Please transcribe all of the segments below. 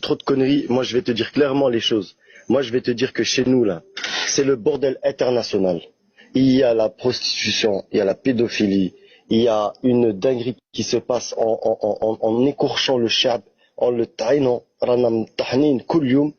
trop de conneries. Moi, je vais te dire clairement les choses. Moi, je vais te dire que chez nous, là, c'est le bordel international. Il y a la prostitution, il y a la pédophilie, il y a une dinguerie qui se passe en écorchant le shab, en le taïnant, ranam tahnin kul youm.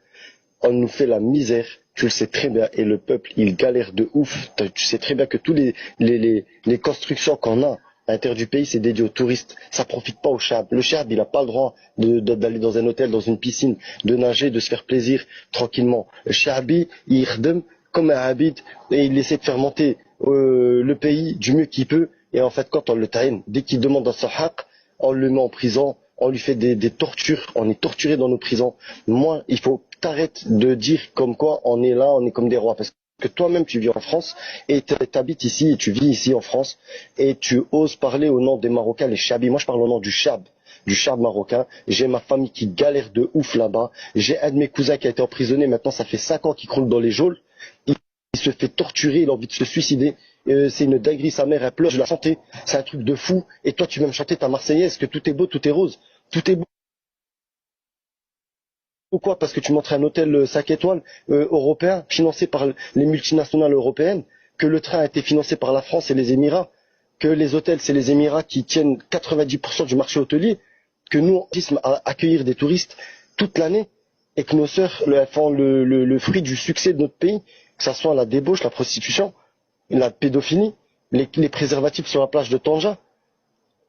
On nous fait la misère, tu le sais très bien, et le peuple, il galère de ouf. Tu sais très bien que tous les constructions qu'on a à l'intérieur du pays, c'est dédié aux touristes. Ça profite pas au chab. Le chab, il n'a pas le droit d'aller dans un hôtel, dans une piscine, de nager, de se faire plaisir tranquillement. Le chabi, il redem comme un habit, et il essaie de faire monter le pays du mieux qu'il peut. Et en fait, quand on le taïne, dès qu'il demande un sahaq, on le met en prison, on lui fait des tortures, on est torturé dans nos prisons. Moi, il faut que t'arrêtes de dire comme quoi on est là, on est comme des rois. Parce que toi-même, tu vis en France et t'habites ici et tu vis ici en France et tu oses parler au nom des Marocains, les chabis. Moi, je parle au nom du chab marocain. J'ai ma famille qui galère de ouf là-bas. J'ai un de mes cousins qui a été emprisonné. Maintenant, ça fait 5 ans qu'il croule dans les geôles. Il se fait torturer, il a envie de se suicider. C'est une dinguerie, sa mère, elle pleure, je la chantais. C'est un truc de fou. Et toi, tu vas me chanter ta Marseillaise, que tout est beau, tout est rose. Tout est beau. Pourquoi? Parce que tu montres un hôtel 5 étoiles européen, financé par les multinationales européennes, que le train a été financé par la France et les Émirats, que les hôtels, c'est les Émirats qui tiennent 90% du marché hôtelier, que nous, on puisse accueillir des touristes toute l'année, et que nos sœurs font le fruit du succès de notre pays, que ce soit la débauche, la prostitution, la pédophilie, les préservatifs sur la plage de Tanja,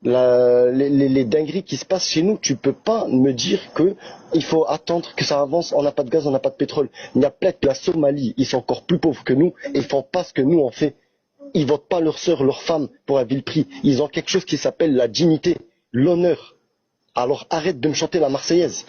les dingueries qui se passent chez nous. Tu peux pas me dire que il faut attendre que ça avance. On n'a pas de gaz, on n'a pas de pétrole. Il y a plein de la Somalie, ils sont encore plus pauvres que nous et ils font pas ce que nous on fait. Ils votent pas leurs sœurs, leurs femmes pour un vil prix. Ils ont quelque chose qui s'appelle la dignité, l'honneur. Alors arrête de me chanter la Marseillaise.